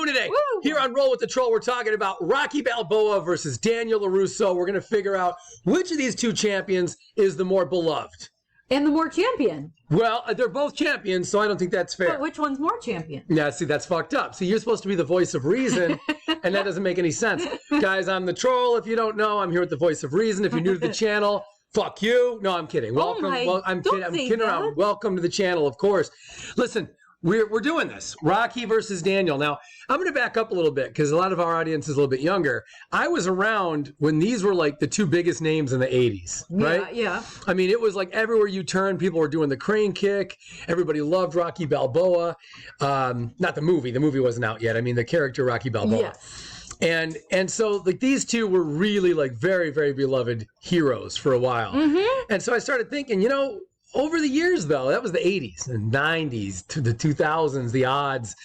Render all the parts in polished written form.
doing today? Woo! Here on Roll with the Troll, we're talking about Rocky Balboa versus Daniel LaRusso. We're going to figure out which of these two champions is the more beloved. And the more champion. Well, they're both champions, so I don't think that's fair. But which one's more champion? Yeah, see, that's fucked up. See, you're supposed to be the voice of reason, and that doesn't make any sense. Guys, I'm the Troll. If you don't know, I'm here with the voice of reason. If you're new to the channel, fuck you. No, I'm kidding. Welcome. I'm kidding around. Welcome to the channel, of course. Listen, we're doing this. Rocky versus Daniel. Now, I'm going to back up a little bit because a lot of our audience is a little bit younger. I was around when these were like the two biggest names in the 80s, right? Yeah. I mean, it was like everywhere you turn, people were doing the crane kick. Everybody loved Rocky Balboa. Not the movie. The movie wasn't out yet. I mean, the character Rocky Balboa. Yes. And so like these two were really like very, very beloved heroes for a while. Mm-hmm. And so I started thinking, you know, over the years, though, that was the 80s and 90s to the 2000s, the odds.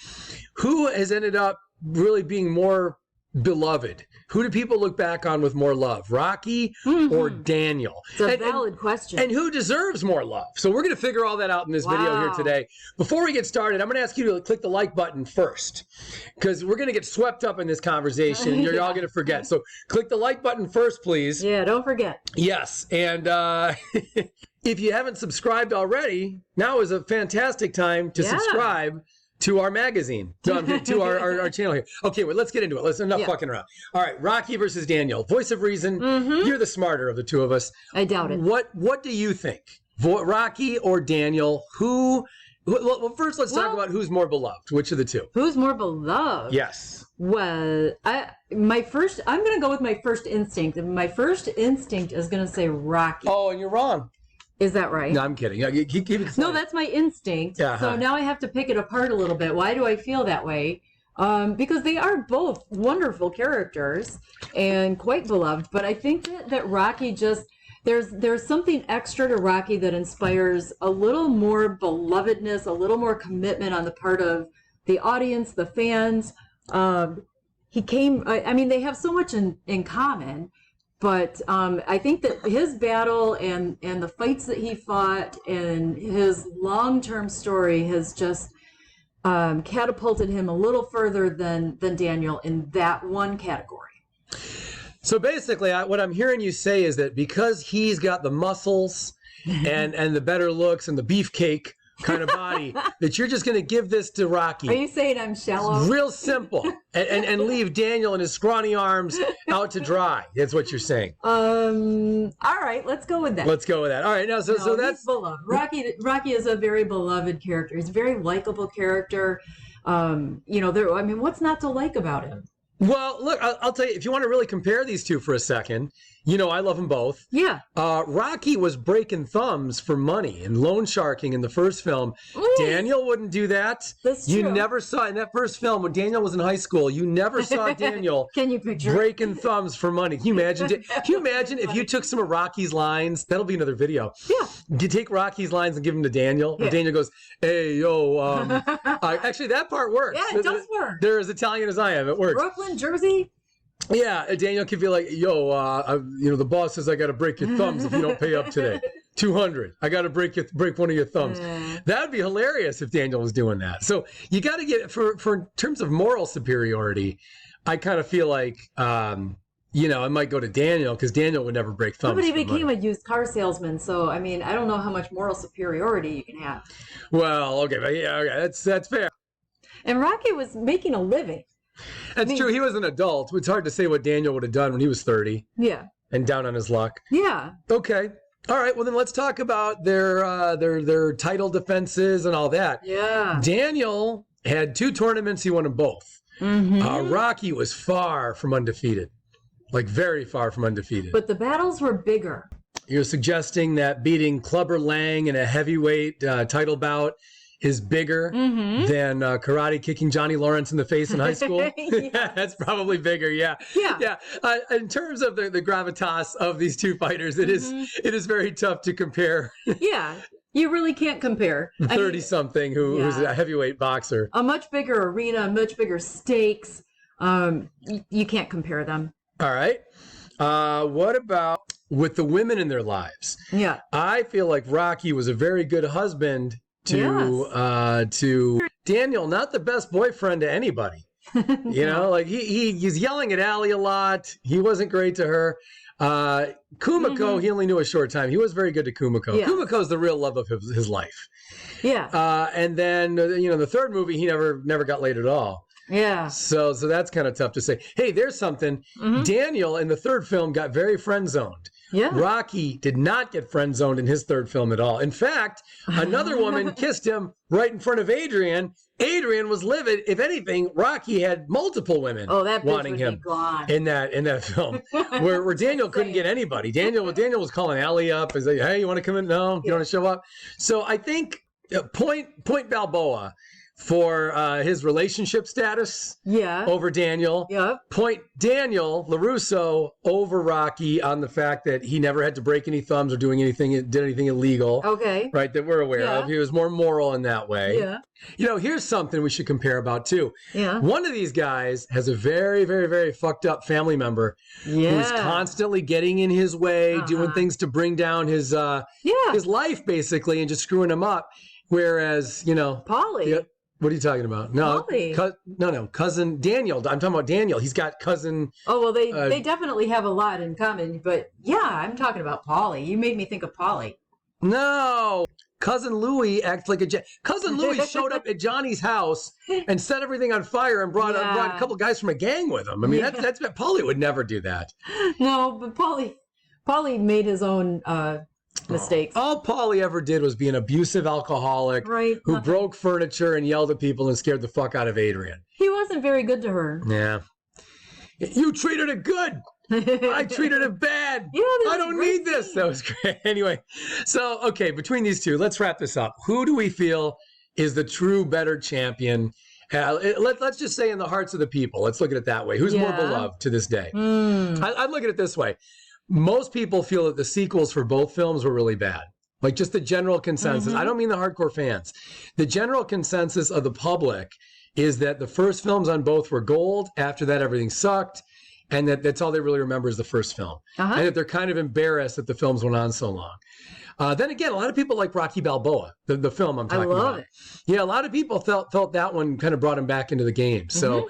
Who has ended up really being more beloved? Who do people look back on with more love, Rocky or Daniel? It's a valid question. And who deserves more love? So we're going to figure all that out in this video here today. Before we get started, I'm going to ask you to click the like button first because we're going to get swept up in this conversation and you're all going to forget. So click the like button first, please. Yeah, don't forget. Yes. And if you haven't subscribed already, now is a fantastic time to subscribe to our magazine, to our channel here. Okay, well, let's get into it. Let's enough fucking around. All right, Rocky versus Daniel, voice of reason. You're the smarter of the two of us. I doubt it. What do you think, Rocky or Daniel? Well, first let's talk about who's more beloved. Which of the two? Who's more beloved? Yes. Well, I'm going to go with my first instinct. And my first instinct is going to say Rocky. Oh, and you're wrong. Is that right? No, I'm kidding. Keep it no, that's my instinct. So now I have to pick it apart a little bit. Why do I feel that way? Because they are both wonderful characters and quite beloved. But I think that Rocky just, there's something extra to Rocky that inspires a little more belovedness, a little more commitment on the part of the audience, the fans. They have so much in common. But I think that his battle and the fights that he fought and his long-term story has just catapulted him a little further than Daniel in that one category. So basically, what I'm hearing you say is that because he's got the muscles and the better looks and the beefcake kind of body, that you're just going to give this to Rocky. Are you saying I'm shallow? Real simple. and leave Daniel and his scrawny arms out to dry. That's what you're saying. All right, let's go with that. Let's go with that. All right, now so that's beloved. Rocky is a very beloved character. He's a very likable character. What's not to like about him? Well, look, I'll tell you, if you want to really compare these two for a second, you know, I love them both. Yeah. Rocky was breaking thumbs for money and loan sharking in the first film. Ooh. Daniel wouldn't do that. That's true. You never saw, in that first film, when Daniel was in high school, you never saw Daniel Can you picture breaking thumbs for money. Can you imagine? Can you imagine if you took some of Rocky's lines? That'll be another video. Yeah. You take Rocky's lines and give them to Daniel, and Daniel goes, "Hey, yo." Actually, that part works. Yeah, it does work. They're as Italian as I am. It works. Brooklyn, Jersey. Yeah, Daniel could be like, "Yo, the boss says I got to break your thumbs if you don't pay up today. 200. I got to break one of your thumbs." That would be hilarious if Daniel was doing that. So you got to get for in terms of moral superiority. I kind of feel like I might go to Daniel because Daniel would never break thumbs. But he became a used car salesman, so I mean, I don't know how much moral superiority you can have. Well, okay, but that's fair. And Rocky was making a living. That's true. He was an adult. It's hard to say what Daniel would have done when he was 30. Yeah. And down on his luck. Yeah. Okay. All right. Well, then let's talk about their title defenses and all that. Yeah. Daniel had 2 tournaments. He won them both. Rocky was far from undefeated. Like very far from undefeated. But the battles were bigger. You're suggesting that beating Clubber Lang in a heavyweight title bout is bigger than karate kicking Johnny Lawrence in the face in high school? That's probably bigger, yeah. In terms of the gravitas of these two fighters, it is very tough to compare. Yeah, you really can't compare. 30-something who's a heavyweight boxer. A much bigger arena, much bigger stakes. You can't compare them. All right. What about with the women in their lives? Yeah. I feel like Rocky was a very good husband to Daniel, not the best boyfriend to anybody. You know, like he's yelling at Allie a lot. He wasn't great to her. Kumiko, he only knew a short time. He was very good to Kumiko. Yeah. Kumiko's the real love of his life. Yeah. And then, the third movie, he never got laid at all. Yeah. So that's kind of tough to say. Hey, there's something. Daniel in the third film got very friend zoned. Yeah. Rocky did not get friend zoned in his third film at all. In fact, another woman kissed him right in front of Adrian. Adrian was livid. If anything, Rocky had multiple women wanting him in that film, where Daniel couldn't get anybody. Daniel was calling Allie up and saying, "Hey, you want to come in? No, you want to show up?" So I think point Balboa for his relationship status over Daniel. Yep. Point Daniel LaRusso over Rocky on the fact that he never had to break any thumbs or did anything illegal. Okay. Right, that we're aware of. He was more moral in that way. Yeah. Here's something we should compare about too. Yeah. One of these guys has a very, very, very fucked up family member who's constantly getting in his way, doing things to bring down his life basically and just screwing him up. Whereas, Paulie. What are you talking about? No, cousin Daniel. I'm talking about Daniel. He's got cousin. Oh, well, they definitely have a lot in common. But yeah, I'm talking about Paulie. You made me think of Paulie. No, cousin Louie acts like cousin Louie showed up at Johnny's house and set everything on fire and brought a couple guys from a gang with him. I mean, that's Paulie would never do that. No, but Paulie made his own mistakes. All Paulie ever did was be an abusive alcoholic who broke furniture and yelled at people and scared the fuck out of Adrian. He wasn't very good to her. Yeah. You treated it good. I treated it bad. Yeah, I don't need this. That was great. Anyway, so, okay, between these two, let's wrap this up. Who do we feel is the true better champion? Let's just say in the hearts of the people. Let's look at it that way. Who's more beloved to this day? I'd look at it this way. Most people feel that the sequels for both films were really bad. Like just the general consensus. I don't mean the hardcore fans. The general consensus of the public is that the first films on both were gold. After that, everything sucked. And that's all they really remember is the first film. And that they're kind of embarrassed that the films went on so long. Then again, a lot of people like Rocky Balboa, the film I'm talking about. I love it. Yeah, a lot of people felt that one kind of brought him back into the game. So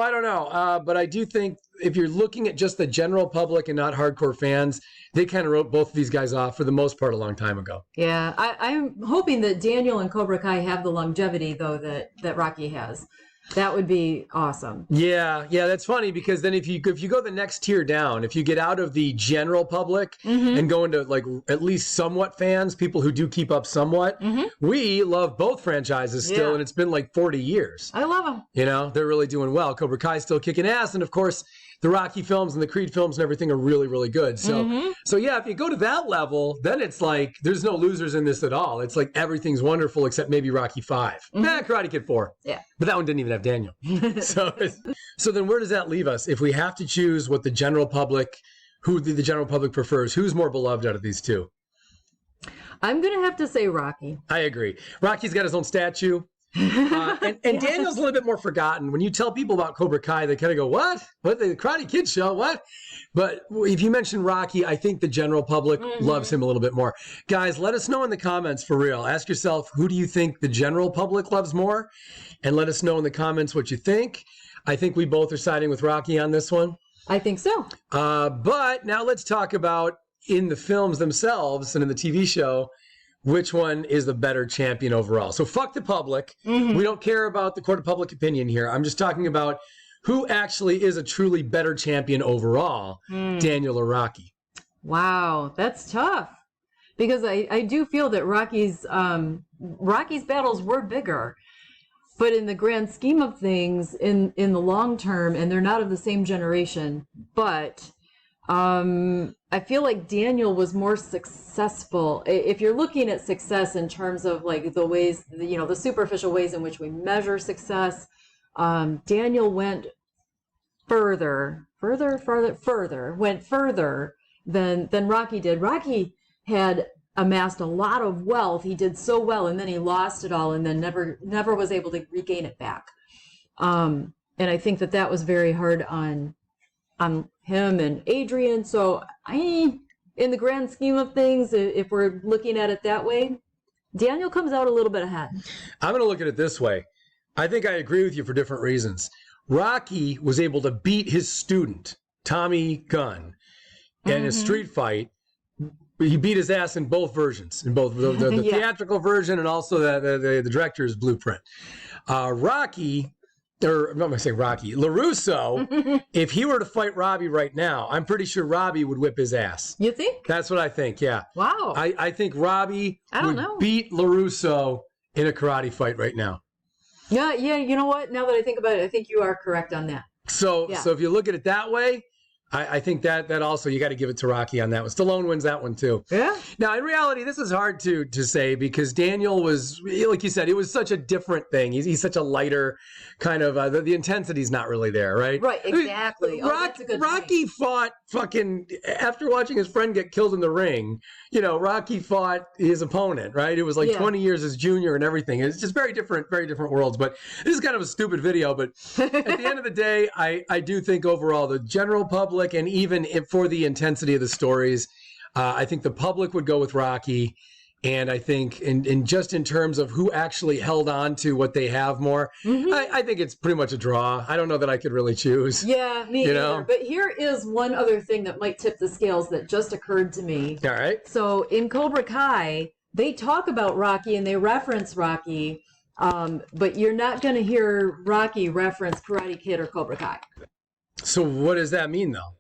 I don't know. But I do think if you're looking at just the general public and not hardcore fans, they kind of wrote both of these guys off for the most part a long time ago. Yeah, I'm hoping that Daniel and Cobra Kai have the longevity, though, that Rocky has. That would be awesome. Yeah, that's funny because then if you go the next tier down, if you get out of the general public and go into like at least somewhat fans, people who do keep up somewhat, we love both franchises still, and it's been like 40 years. I love them. They're really doing well. Cobra Kai is still kicking ass, and of course, the Rocky films and the Creed films and everything are really, really good. So, so yeah, if you go to that level, then it's like there's no losers in this at all. It's like everything's wonderful except maybe Rocky 5. Karate Kid 4. Yeah. But that one didn't even have Daniel. So then where does that leave us? If we have to choose what the general public, who the general public prefers, who's more beloved out of these two? I'm going to have to say Rocky. I agree. Rocky's got his own statue. And Daniel's a little bit more forgotten. When you tell people about Cobra Kai, they kind of go, what? What, the Karate Kid show? What? But if you mention Rocky, I think the general public loves him a little bit more. Guys, let us know in the comments for real. Ask yourself, who do you think the general public loves more? And let us know in the comments what you think. I think we both are siding with Rocky on this one. I think so. But now let's talk about in the films themselves and in the TV show, which one is the better champion overall. So fuck the public. We don't care about the court of public opinion here. I'm just talking about who actually is a truly better champion overall, Daniel or Rocky. Wow, that's tough. Because I do feel that Rocky's battles were bigger. But in the grand scheme of things, in the long term, and they're not of the same generation, but I feel like Daniel was more successful. If you're looking at success in terms of like the ways, the superficial ways in which we measure success, Daniel went further than Rocky did. Rocky had amassed a lot of wealth. He did so well, and then he lost it all, and then never was able to regain it back. And I think that was very hard on him and Adrian. So in the grand scheme of things, if we're looking at it that way, Daniel comes out a little bit ahead. I'm going to look at it this way. I think I agree with you for different reasons. Rocky was able to beat his student, Tommy Gunn, in a street fight. He beat his ass in both versions, in both the theatrical version and also the director's blueprint. Rocky, or I'm not going to say Rocky, LaRusso, if he were to fight Robbie right now, I'm pretty sure Robbie would whip his ass. You think? That's what I think, yeah. Wow. I think Robbie would beat LaRusso in a karate fight right now. Yeah, you know what? Now that I think about it, I think you are correct on that. So if you look at it that way, I think that also, you got to give it to Rocky on that one. Stallone wins that one too. Yeah. Now, in reality, this is hard to say because Daniel was, like you said, it was such a different thing. He's such a lighter kind of, the intensity's not really there, right? Right, exactly. I mean, that's a good Rocky point. fought fucking, after watching his friend get killed in the ring, Rocky fought his opponent, right? It was like 20 years his junior and everything. It's just very different worlds. But this is kind of a stupid video. But at the end of the day, I do think overall the general public, and even for the intensity of the stories, I think the public would go with Rocky. And I think in just in terms of who actually held on to what they have more, I think it's pretty much a draw. I don't know that I could really choose. Yeah, me either. But here is one other thing that might tip the scales that just occurred to me. All right. So in Cobra Kai, they talk about Rocky and they reference Rocky, but you're not going to hear Rocky reference Karate Kid or Cobra Kai. So what does that mean, though?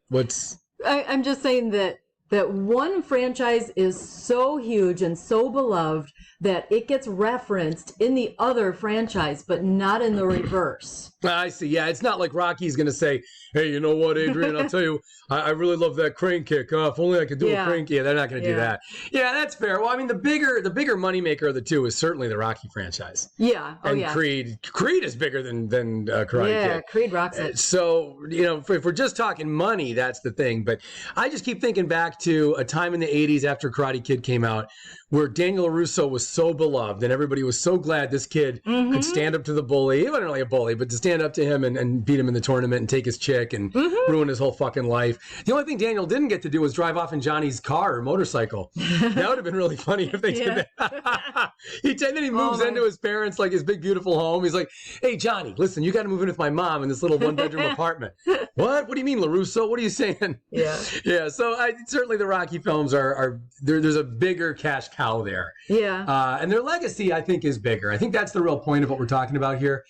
I'm just saying that one franchise is so huge and so beloved that it gets referenced in the other franchise, but not in the reverse. I see. Yeah, it's not like Rocky's going to say, hey, you know what, Adrian, I'll tell you, I really love that crane kick. If only I could do a crane kick. Yeah, they're not going to do that. Yeah, that's fair. Well, I mean, the bigger moneymaker of the two is certainly the Rocky franchise. Yeah. And Creed Is bigger than Karate Kid. Yeah, Creed rocks it. So, if we're just talking money, that's the thing. But I just keep thinking back to a time in the 80s after Karate Kid came out where Daniel LaRusso was so beloved and everybody was so glad this kid could stand up to the bully. He wasn't really a bully, but to stand up to him and beat him in the tournament and take his chick and ruin his whole fucking life. The only thing Daniel didn't get to do was drive off in Johnny's car or motorcycle. That would have been really funny if they did that. Then he moves into his parents, like his big, beautiful home. He's like, hey, Johnny, listen, you got to move in with my mom in this little one-bedroom apartment. What? What do you mean, LaRusso? What are you saying? Yeah. Yeah, so certainly the Rocky films are there's a bigger cash cow there. Yeah. And their legacy, I think, is bigger. I think that's the real point of what we're talking about here.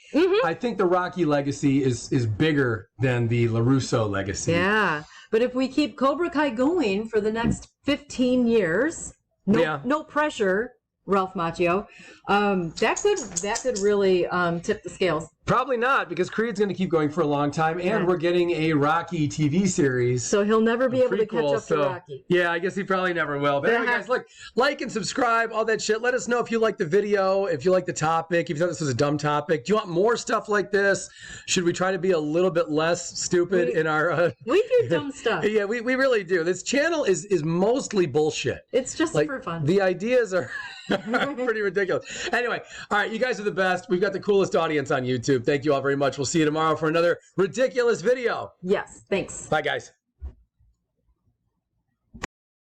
I think the Rocky legacy is bigger than the LaRusso legacy. Yeah. But if we keep Cobra Kai going for the next 15 years, no pressure, Ralph Macchio, that could really tip the scales. Probably not, because Creed's going to keep going for a long time, and we're getting a Rocky TV series. So he'll never be able to catch up to Rocky. Yeah, I guess he probably never will. But anyway, guys, look, like and subscribe, all that shit. Let us know if you like the video, if you like the topic, if you thought this was a dumb topic. Do you want more stuff like this? Should we try to be a little bit less stupid in our... we do dumb stuff. Yeah, we really do. This channel is mostly bullshit. It's just for fun. The ideas are... pretty ridiculous. Anyway, all right, you guys are the best. We've got the coolest audience on YouTube. Thank you all very much. We'll see you tomorrow for another ridiculous video. Yes, thanks. Bye, guys.